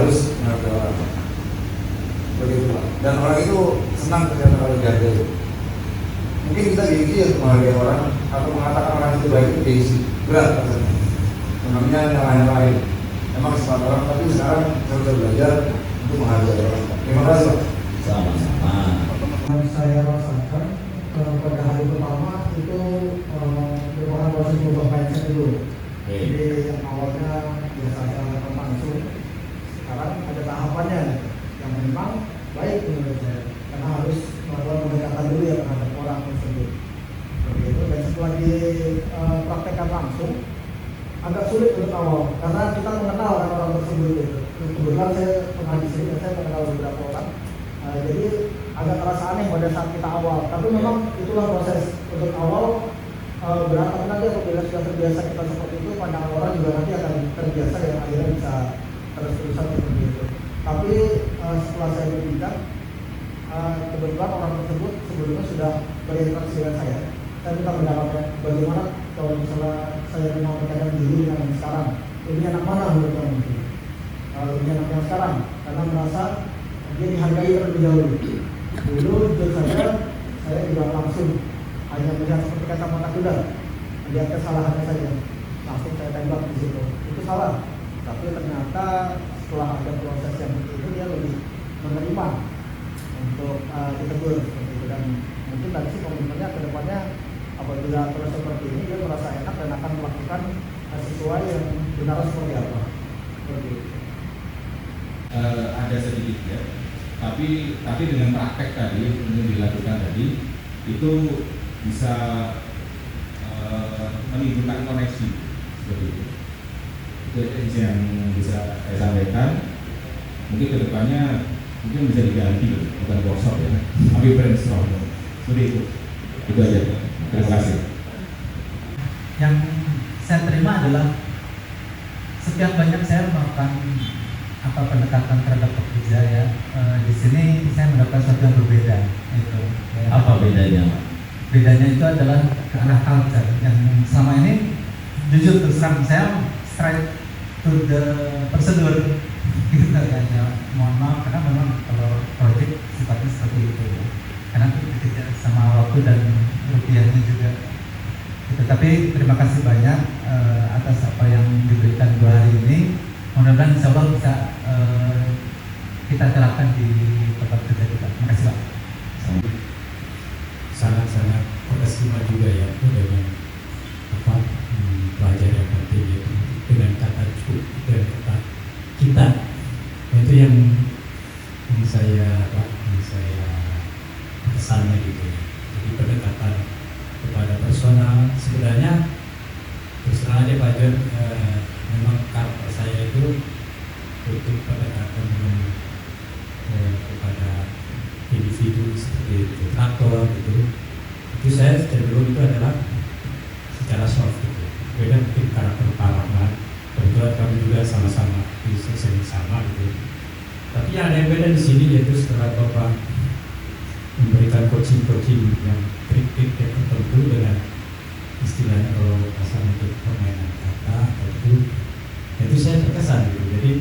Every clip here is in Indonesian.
harus menghargai orang. Begitu Pak. Dan orang itu senang ternyata kalau dihargai. Mungkin kita gengsi ya menghargai orang atau mengatakan orang itu baik itu gengsi. Berat rasanya. Namanya yang lain. Emang kesempatan orang, tapi sekarang saya sudah belajar untuk menghargai orang. Terima kasih Pak. Sama-sama. Saya rasakan pada hari pertama itu merupakan proses berubah mindset dulu. Jadi yang awalnya biasa saja langsung, sekarang ada tahapannya yang memang baik menurut saya, karena harus melakukan pendekatan dulu ya terhadap orang tersebut. Begitu. Dan setelah dipraktekkan langsung, agak sulit untuk awal, karena kita mengenal orang tersebut itu. Kebetulan saya pernah di sini dan saya mengenal beberapa orang. Jadi agak terasa aneh pada saat kita awal, tapi memang itulah proses untuk awal. Berat, tapi nanti apabila sudah terbiasa kita seperti itu, pandangan orang juga nanti akan terbiasa ya, akhirnya bisa terus-terusan seperti itu. Tapi setelah saya berbincang, kebetulan orang tersebut sebelumnya sudah berinteraksi dengan saya minta pendapatnya bagaimana kalau misalnya saya menyampaikan diri dengan yang sekarang, ini anak mana menurut kamu? Ini anak yang sekarang, karena merasa dia dihargai terlebih dahulu. Dulu jujur saja saya tidak langsung hanya melihat seperti kacamata kuda, melihat kesalahannya saja, langsung saya tembak di situ. Itu salah. Tapi ternyata setelah ada proses yang begitu, dia lebih menerima untuk ditegur seperti itu. Dan mungkin dari sih komitmennya ke depannya apabila terus seperti ini, dia merasa enak dan akan melakukan sesuai yang benar seperti apa. Seperti itu. Ada sedikit ya, tapi dengan praktek tadi yang dilakukan tadi itu bisa menimbulkan koneksi seperti itu. Itu yang bisa saya sampaikan. Mungkin kedepannya mungkin bisa diganti, bukan workshop ya, tapi brainstorm seperti itu. Itu aja. Terima kasih. Yang saya terima adalah sekian banyak saya melakukan pendekatan terhadap pekerja ya. Di sini saya mendapatkan sesuatu yang berbeda. Itu. Ya. Apa bedanya, Pak? Bedanya itu adalah ke arah culture yang selama ini jujur terus terang saya straight to the prosedur gitu kan ya. Mohon maaf karena memang kalau project sifatnya seperti itu ya. Karena dikejar sama waktu dan rupiahnya juga. Gitu. Tapi terima kasih banyak atas apa yang diberikan 2 hari ini. Mudah-mudahan insya Allah bisa kita terapkan di tempat kerja kita. Terima kasih Pak. Sangat-sangat terkesima juga ya dengan pelajaran yang penting itu dengan kata cukup dan kata kita. Itu yang saya kesannya gitu ya. Jadi pendekatan kepada personal sebenarnya terus terang aja Pak John, memang karakter saya itu untuk pendekatan dengan kepada individu seperti kontraktor gitu, itu saya cenderung itu adalah secara soft gitu. Beda mungkin karakter Pak Rahmat, kebetulan kami juga sama-sama di seksi yang sama gitu. Tapi yang ada yang beda di sini yaitu setelah Bapak memberikan coaching yang trik-trik yang tertentu dengan istilahnya kalau pasal untuk permainan kata itu saya terkesan gitu. Jadi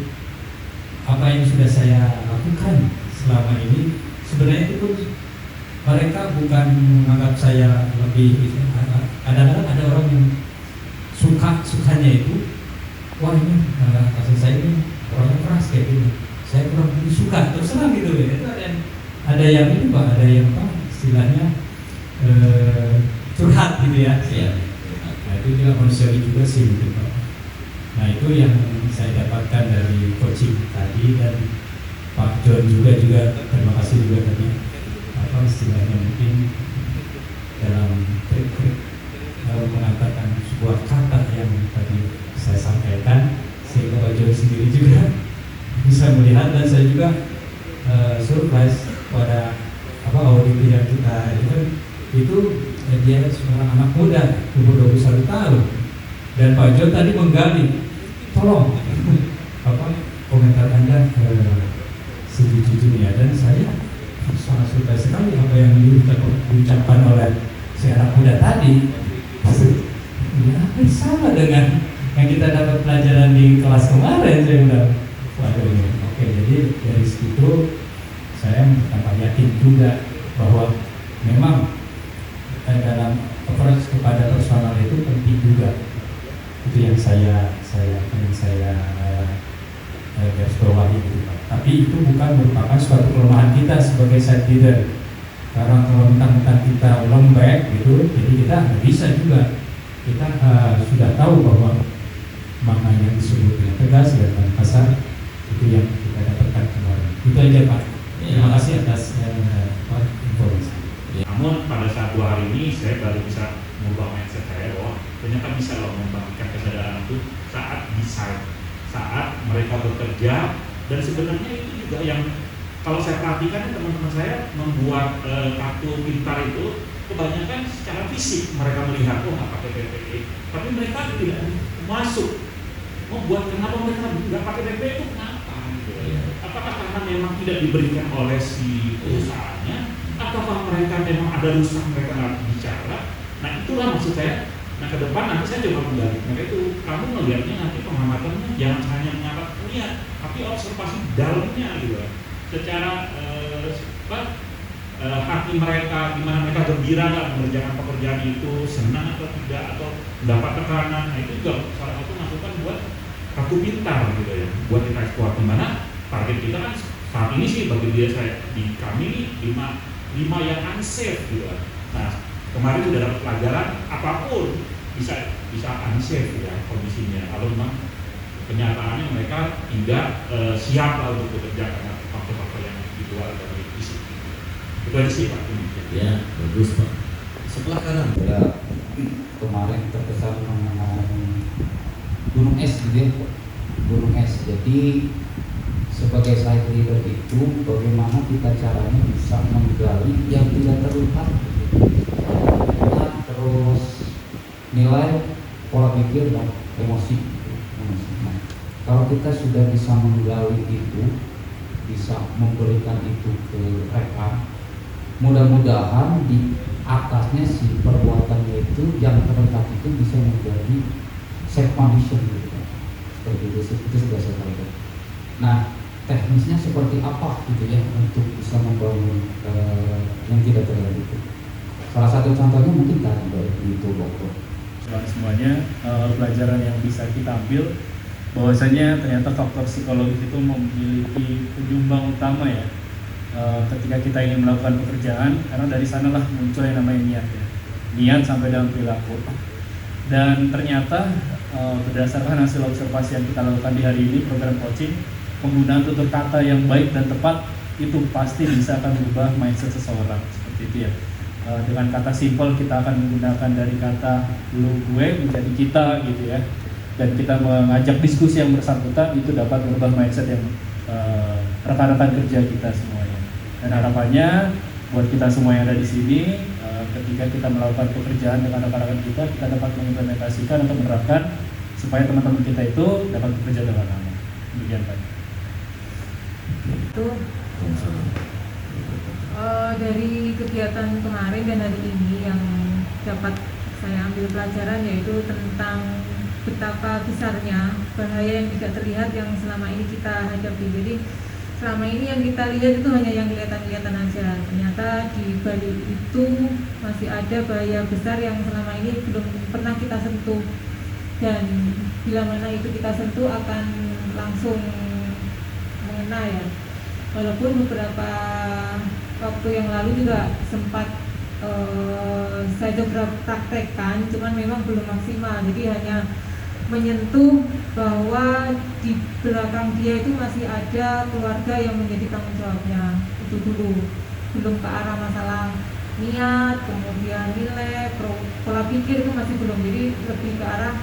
apa yang sudah saya lakukan selama ini sebenarnya itu pun mereka bukan menganggap saya lebih. Kadang-kadang ada orang yang sukanya itu, wah ini kasus saya ini orangnya keras kayak gini, saya kurang suka, terus terang gitu ya. Itu ada yang ini Pak, ada yang Pak istilahnya curhat gitu ya. Nah itu juga manusiawi juga sih gitu Pak. Nah itu yang saya dapatkan dari coaching tadi, dan Pak John juga terima kasih juga tadi apa istilahnya mungkin dalam trik-trik mengatakan sebuah kata yang tadi saya sampaikan, sehingga Pak John sendiri juga bisa melihat, dan saya juga surprise pada audit yang kita itu dia seorang anak muda umur 21 tahun, dan Pak John tadi menggali, tolong komentar Anda sejujurnya, dan saya sangat suka sekali apa yang diucapkan oleh si anak muda tadi. Ya, sama dengan yang kita dapat pelajaran di kelas kemarin. Saya bilang, waduh, oke Oke, jadi dari situ saya tampak yakin juga bahwa memang dalam approach kepada personal itu penting juga. Itu yang saya garis bawahi gitu Pak. Tapi itu bukan merupakan suatu kelemahan kita sebagai site leader. Karena kalau mentang-mentang kita lembek gitu, jadi kita nggak bisa juga. Kita sudah tahu bahwa makna yang disebut dengan tegas dan kasar itu yang kita dapatkan kemarin. Itu aja Pak. Terima kasih atas informasi. Namun pada saat 2 hari ini saya baru bisa mengubah mindset saya bahwa ternyata bisa loh membangkitkan kesadaran itu saat di site, saat mereka bekerja. Dan sebenarnya itu juga yang kalau saya perhatikan teman-teman saya membuat kartu pintar itu kebanyakan secara fisik mereka melihat nggak pakai PPE, tapi mereka tidak masuk membuat kenapa mereka nggak pakai PPE itu kenapa? Apakah karena memang tidak diberikan oleh si perusahaannya? Apakah mereka memang ada rusak mereka nggak bicara? Nah itulah maksud saya. Nah ke depan nanti saya coba menggali mereka itu, kamu melihatnya nanti pengamatannya jangan hanya mengamati lihat, tapi observasi dalamnya gitu. Secara hati mereka, gimana mereka gembira nggak mengerjakan pekerjaan itu, senang atau tidak, atau mendapat tekanan. Nah itu juga salah satu masukan buat kartu pintar gitu ya, buat kita ekspor. Dimana target kita kan saat ini sih bagi dia saya di kami 5 yang unsafe gitu. Nah kemarin sudah dapat pelajaran apapun bisa unsafe ya kondisinya kalau memang kenyataannya mereka tidak siap lah untuk bekerja karena faktor-faktor yang individual dari fisik. Itu aja sih Pak. Ya, bagus Pak. Sebelah kanan ya, kemarin terkesan mengenai gunung es gitu ya, gunung es. Jadi sebagai site leader itu bagaimana kita caranya bisa menggali yang tidak terlihat, terus nilai pola pikir dan emosi. Nah, kalau kita sudah bisa menggali itu, bisa memberikan itu ke rekan, mudah-mudahan di atasnya si perbuatannya itu yang terletak itu bisa menjadi safe condition gitu kan. Seperti itu sudah saya tahu. Nah teknisnya seperti apa gitu ya untuk bisa membangun yang tidak terlihat itu. Salah satu contohnya mungkin tadi itu dokter. Semuanya pelajaran yang bisa kita ambil bahwasanya ternyata faktor psikologis itu memiliki penyumbang utama ya ketika kita ingin melakukan pekerjaan, karena dari sanalah muncul yang namanya niat ya. Niat sampai dalam perilaku. Dan ternyata berdasarkan hasil observasi yang kita lakukan di hari ini program coaching, penggunaan tutur kata yang baik dan tepat itu pasti bisa akan merubah mindset seseorang seperti itu ya. Dengan kata simple kita akan menggunakan dari kata lu gue menjadi kita gitu ya, dan kita mengajak diskusi yang bersangkutan itu dapat merubah mindset yang rekan-rekan kerja kita semuanya. Dan harapannya buat kita semua yang ada di sini, ketika kita melakukan pekerjaan dengan rekan-rekan kita dapat mengimplementasikan atau menerapkan supaya teman-teman kita itu dapat bekerja dengan aman. Demikian Pak. Itu dari kegiatan kemarin dan hari ini yang dapat saya ambil pelajaran yaitu tentang betapa besarnya bahaya yang tidak terlihat yang selama ini kita hadapi. Jadi selama ini yang kita lihat itu hanya yang kelihatan-kelihatan aja. Ternyata di balik itu masih ada bahaya besar yang selama ini belum pernah kita sentuh. Dan bila mana itu kita sentuh akan langsung mengena ya. Walaupun beberapa waktu yang lalu juga sempat saya coba praktekkan, cuman memang belum maksimal. Jadi hanya menyentuh bahwa di belakang dia itu masih ada keluarga yang menjadi tanggung jawabnya. Itu dulu, belum ke arah masalah niat, kemudian nilai, pola pikir itu masih belum. Jadi lebih ke arah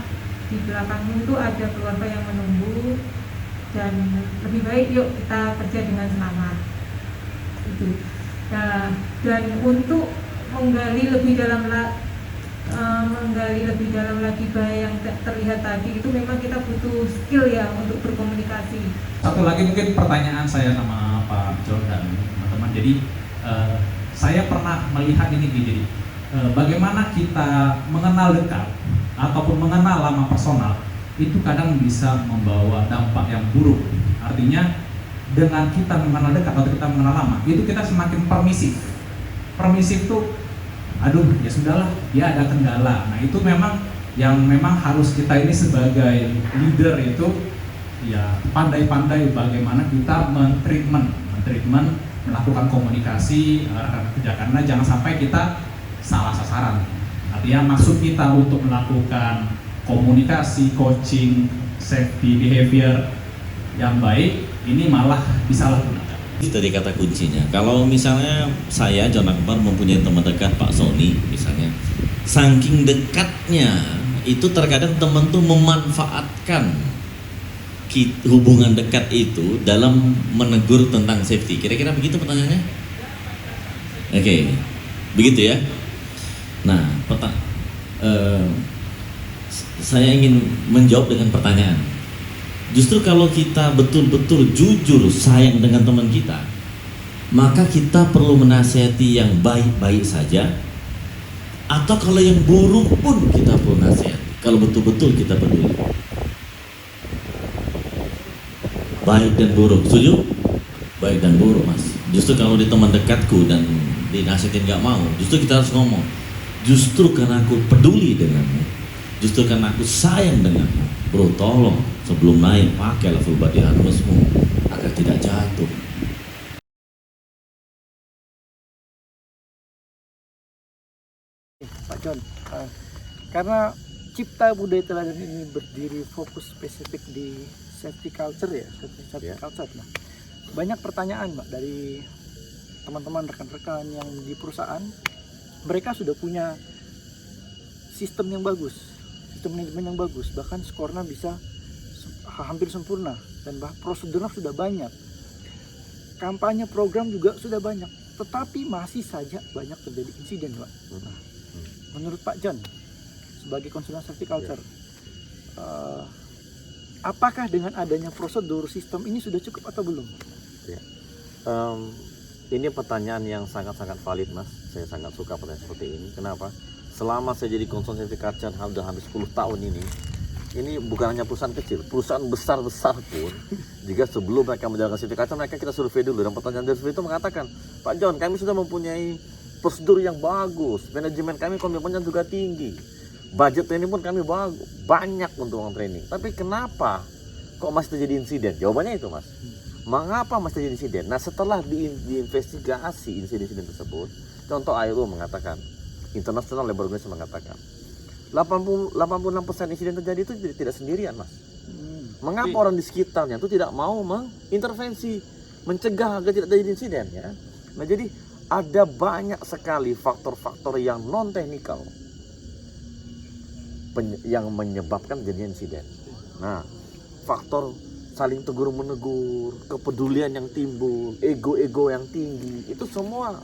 di belakang itu ada keluarga yang menunggu, dan lebih baik yuk kita kerja dengan selamat. Itu. Nah, dan untuk menggali lebih dalam lagi bahaya yang terlihat tadi itu memang kita butuh skill ya untuk berkomunikasi. Satu lagi mungkin pertanyaan saya sama Pak John dan teman-teman. Jadi saya pernah melihat ini jadi bagaimana kita mengenal dekat ataupun mengenal lama personal itu kadang bisa membawa dampak yang buruk. Artinya dengan kita mengenal dekat atau kita mengenal lama, itu kita semakin permisif. Permisif tuh, aduh ya sudahlah, dia ada kendala. Nah itu memang yang memang harus kita ini sebagai leader itu ya pandai-pandai bagaimana kita men-treatment, melakukan komunikasi rekan kerja, karena jangan sampai kita salah sasaran. Artinya maksud kita untuk melakukan komunikasi, coaching, safety behavior yang baik, ini malah disalahgunakan. Itu tadi kata kuncinya. Kalau misalnya saya John Akbar mempunyai teman dekat Pak Sony misalnya, saking dekatnya itu terkadang teman tuh memanfaatkan hubungan dekat itu dalam menegur tentang safety. Kira-kira begitu pertanyaannya? Oke, begitu ya. Nah, saya ingin menjawab dengan pertanyaan. Justru kalau kita betul-betul jujur sayang dengan teman kita, maka kita perlu menasihati yang baik-baik saja, atau kalau yang buruk pun kita perlu nasihati. Kalau betul-betul kita peduli. Baik dan buruk, setuju? Baik dan buruk, Mas. Justru kalau di teman dekatku dan dinasihatin gak mau, justru kita harus ngomong. Justru karena aku peduli denganmu, justru karena aku sayang denganmu, bro, tolong sebelum naik pakailah full body harnessmu agar tidak jatuh. Pak John, karena Cipta Budaya Teladan ini berdiri fokus spesifik di safety culture ya, safety culture. Nah, banyak pertanyaan Mbak dari teman-teman rekan-rekan yang di perusahaan. Mereka sudah punya sistem yang bagus, sistem manajemen yang bagus, bahkan skornya bisa hampir sempurna, dan prosedurnya sudah banyak, kampanye program juga sudah banyak, tetapi masih saja banyak terjadi insiden, Pak. Nah, menurut Pak John sebagai konsultan safety culture, apakah dengan adanya prosedur sistem ini sudah cukup atau belum? Ya. Ini pertanyaan yang sangat-sangat valid, Mas. Saya sangat suka pertanyaan seperti ini. Kenapa? Selama saya jadi konsultan safety culture sudah hampir 10 tahun ini bukan hanya perusahaan kecil, perusahaan besar-besar pun jika sebelum mereka menjalankan safety culture, mereka kita survei dulu, dan pertanyaan dari survei itu mengatakan, Pak John, kami sudah mempunyai prosedur yang bagus, manajemen kami komitmennya juga tinggi, budget training pun kami banyak untuk uang training, tapi kenapa kok masih terjadi insiden? Jawabannya itu, Mas. Mengapa masih terjadi insiden? Nah, setelah diinvestigasi insiden-insiden tersebut, contoh ILO mengatakan, International Labour Organization mengatakan 86% insiden terjadi itu tidak sendirian, Mas. Mengapa orang di sekitarnya itu tidak mau mengintervensi, mencegah agar tidak terjadi insiden, ya? Nah, jadi ada banyak sekali faktor-faktor yang non teknikal yang menyebabkan terjadinya insiden. Nah, faktor saling tegur-menegur, kepedulian yang timbul, ego-ego yang tinggi, itu semua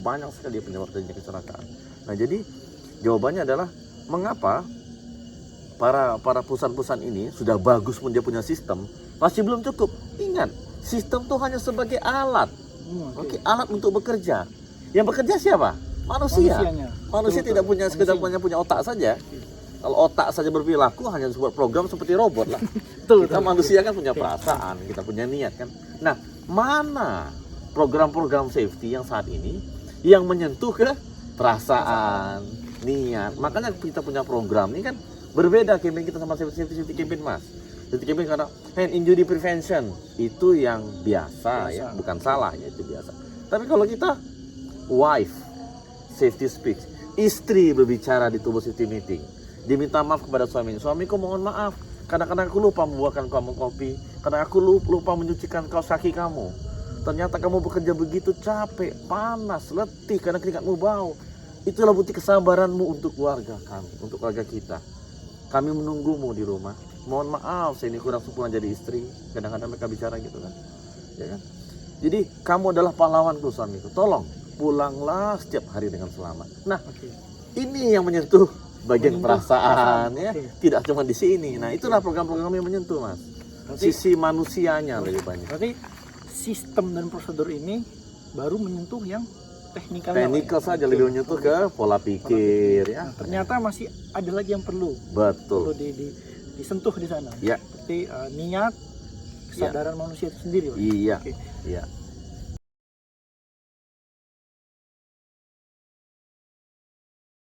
banyak sekali penyebab terjadinya kecelakaan. Nah, jadi jawabannya adalah mengapa para perusahaan-perusahaan ini sudah bagus pun dia punya sistem, masih belum cukup. Ingat, sistem itu hanya sebagai alat, alat untuk bekerja. Yang bekerja siapa? Manusia. Manusia tidak punya sekedar punya otak saja. Kalau otak saja berperilaku hanya sebuah program seperti robot lah. Kita manusia kan punya perasaan, kita punya niat kan. Nah, mana program-program safety yang saat ini yang menyentuh ke perasaan, niat? Makanya kita punya program ini kan berbeda campaign kita sama safety campaign, Mas. Safety campaign karena hand injury prevention itu yang biasa. Ya, bukan salah ya, itu biasa. Tapi kalau kita wife safety speech, istri berbicara di tubuh safety meeting, diminta maaf kepada suaminya, suamiku mohon maaf, kadang-kadang aku lupa membuatkan kamu kopi, kadang aku lupa menyucikan kaos kaki kamu, ternyata kamu bekerja begitu capek, panas, letih karena keringatmu bau. Itulah bukti kesabaranmu untuk keluarga kami, untuk keluarga kita. Kami menunggumu di rumah, mohon maaf saya ini kurang sempurna jadi istri. Kadang-kadang mereka bicara gitu kan, ya kan? Jadi kamu adalah pahlawanku suamiku, tolong pulanglah setiap hari dengan selamat. Nah, ini yang menyentuh bagian perasaan, ya, tidak cuma di sini. Nah, itulah program-program yang menyentuh, Mas. Sisi manusianya lebih banyak. Berarti sistem dan prosedur ini baru menyentuh yang teknikal saja, lebih menyentuh ke pola pikir, ya. Nah, ternyata masih ada lagi yang perlu disentuh di sana. Ya. Seperti niat, kesadaran manusia itu sendiri, Pak. Iya. Oke. Iya.